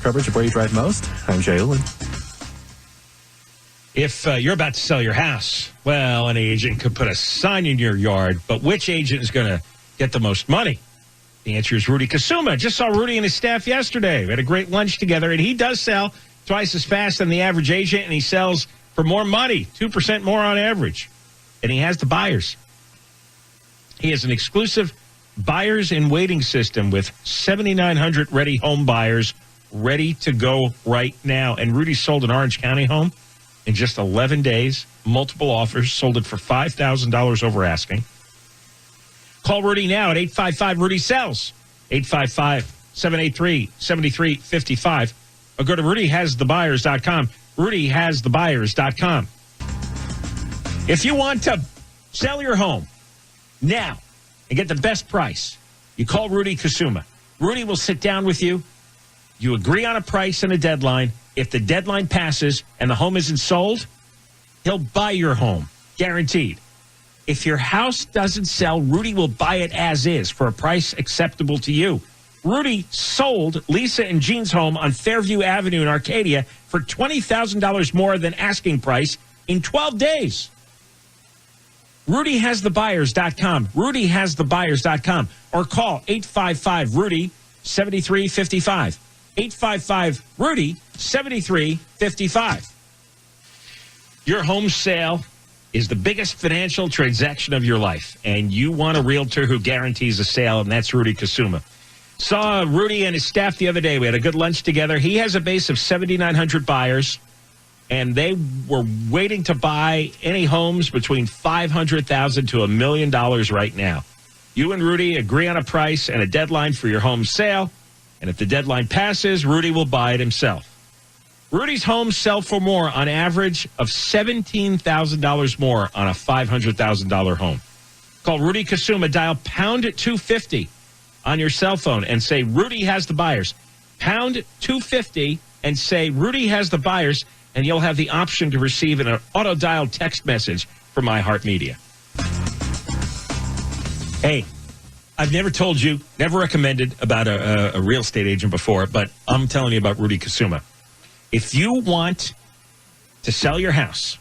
coverage of where you drive most. I'm Jay Ullin. If you're about to sell your house, well, an agent could put a sign in your yard, but which agent is going to get the most money? The answer is Rudy Kusuma. Just saw Rudy and his staff yesterday. We had a great lunch together, and he does sell twice as fast than the average agent, and he sells for more money, 2% more on average. And he has the buyers. He has an exclusive buyers in waiting system with 7,900 ready home buyers ready to go right now. And Rudy sold an Orange County home in just 11 days, multiple offers, sold it for $5,000 over asking. Call Rudy now at 855-RUDY-SELLS, 855-783-7355, or go to RudyHasTheBuyers.com, RudyHasTheBuyers.com. If you want to sell your home now and get the best price, you call Rudy Kusuma. Rudy will sit down with you. You agree on a price and a deadline. If the deadline passes and the home isn't sold, he'll buy your home, guaranteed. If your house doesn't sell, Rudy will buy it as is for a price acceptable to you. Rudy sold Lisa and Jean's home on Fairview Avenue in Arcadia for $20,000 more than asking price in 12 days. RudyHasTheBuyers.com, RudyHasTheBuyers.com, or call 855-RUDY-7355, 855-RUDY-7355. Your home sale is the biggest financial transaction of your life, and you want a realtor who guarantees a sale, and that's Rudy Kusuma. Saw Rudy and his staff the other day. We had a good lunch together. He has a base of 7,900 buyers, and they were waiting to buy any homes between $500,000 to $1 million right now. You and Rudy agree on a price and a deadline for your home sale, and if the deadline passes, Rudy will buy it himself. Rudy's homes sell for more on average of $17,000 more on a $500,000 home. Call Rudy Kusuma. Dial pound 250 on your cell phone and say Rudy has the buyers. Pound 250 and say Rudy has the buyers, and you'll have the option to receive an auto-dialed text message from iHeartMedia. Hey, I've never told you, never recommended about a real estate agent before, but I'm telling you about Rudy Kusuma. If you want to sell your house,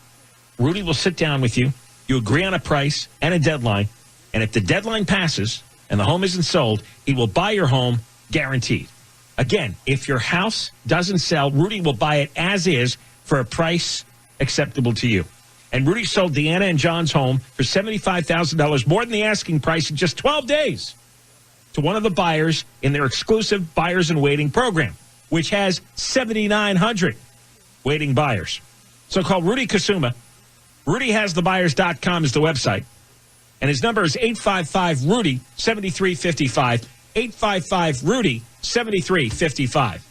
Rudy will sit down with you. You agree on a price and a deadline. And if the deadline passes and the home isn't sold, he will buy your home guaranteed. Again, if your house doesn't sell, Rudy will buy it as is for a price acceptable to you. And Rudy sold Deanna and John's home for $75,000 more than the asking price in just 12 days to one of the buyers in their exclusive Buyers in Waiting program, which has 7,900 waiting buyers. So call Rudy Kusuma. RudyHasTheBuyers.com is the website. And his number is 855-RUDY-7355, 855-RUDY-7355.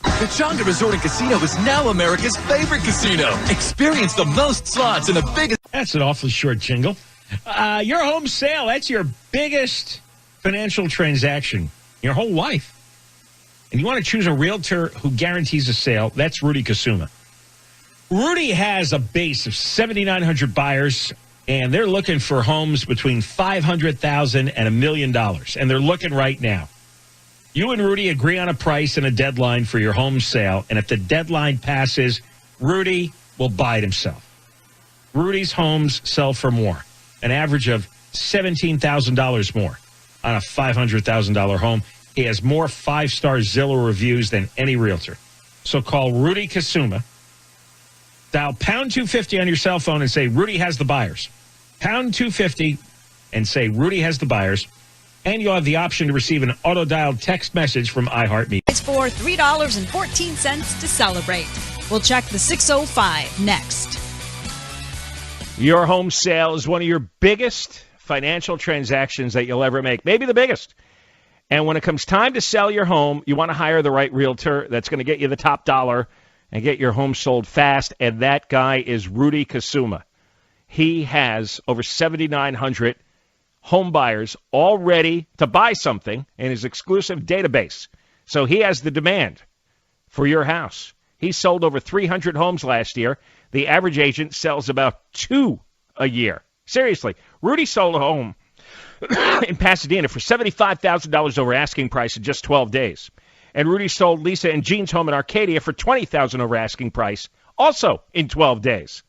The Chonga Resort and Casino is now America's favorite casino. Experience the most slots and the biggest... That's an awfully short jingle. Your home sale, that's your biggest financial transaction your whole life. And you want to choose a realtor who guarantees a sale, that's Rudy Kusuma. Rudy has a base of 7,900 buyers, and they're looking for homes between $500,000 and $1 million, and they're looking right now. You and Rudy agree on a price and a deadline for your home sale, and if the deadline passes, Rudy will buy it himself. Rudy's homes sell for more, an average of $17,000 more on a $500,000 home. He has more 5-star Zillow reviews than any realtor. So call Rudy Kusuma. Dial pound 250 on your cell phone and say Rudy has the buyers. Pound 250 and say Rudy has the buyers. And you'll have the option to receive an auto-dialed text message from iHeartMedia. It's for $3.14 to celebrate. We'll check the 605 next. Your home sale is one of your biggest financial transactions that you'll ever make, maybe the biggest. And when it comes time to sell your home, you want to hire the right realtor that's going to get you the top dollar and get your home sold fast, and that guy is Rudy Kusuma. He has over 7,900 home buyers all ready to buy something in his exclusive database. So he has the demand for your house. He sold over 300 homes last year. The average agent sells about 2 a year. Seriously, Rudy sold a home in Pasadena for $75,000 over asking price in just 12 days. And Rudy sold Lisa and Jean's home in Arcadia for $20,000 over asking price, also in 12 days.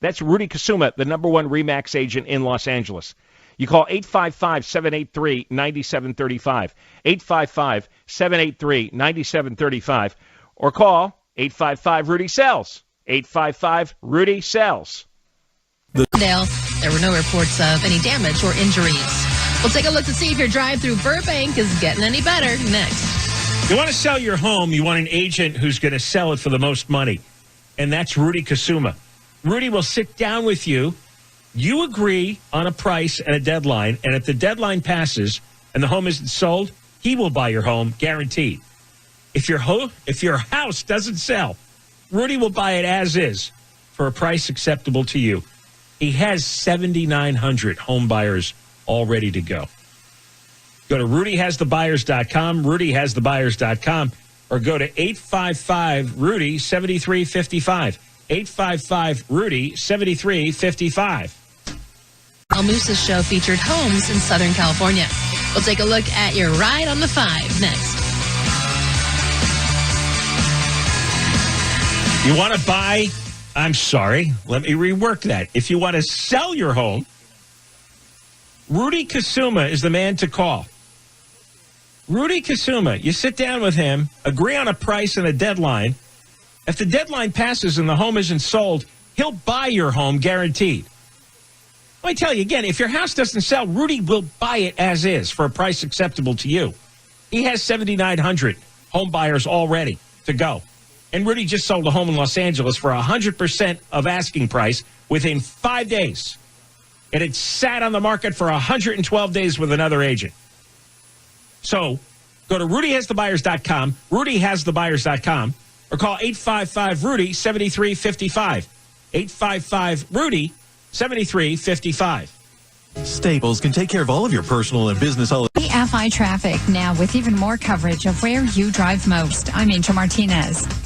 That's Rudy Kusuma, the #1 RE/MAX agent in Los Angeles. You call 855-783-9735, 855-783-9735, or call 855-RUDY-SELLS, 855-RUDY-SELLS. There were no reports of any damage or injuries. We'll take a look to see if your drive through Burbank is getting any better next. You want to sell your home, you want an agent who's going to sell it for the most money, and that's Rudy Kusuma. Rudy will sit down with you. You agree on a price and a deadline, and if the deadline passes and the home isn't sold, he will buy your home, guaranteed. If your house doesn't sell, Rudy will buy it as is for a price acceptable to you. He has 7,900 home buyers all ready to go. Go to rudyhasthebuyers.com, rudyhasthebuyers.com, or go to 855-RUDY-7355, 855-RUDY-7355. Al Moose's show featured homes in Southern California. We'll take a look at your ride on the 5 next. You want to buy? I'm sorry. Let me rework that. If you want to sell your home, Rudy Kusuma is the man to call. Rudy Kusuma, you sit down with him, agree on a price and a deadline. If the deadline passes and the home isn't sold, he'll buy your home guaranteed. Let me tell you again, if your house doesn't sell, Rudy will buy it as is for a price acceptable to you. He has 7,900 home buyers all ready to go. And Rudy just sold a home in Los Angeles for 100% of asking price within 5 days. And it sat on the market for 112 days with another agent. So go to rudyhasthebuyers.com, rudyhasthebuyers.com, or call 855-RUDY-7355, 855-RUDY-7355. Staples can take care of all of your personal and business FI Traffic now with even more coverage of where you drive most. I'm Angel Martinez.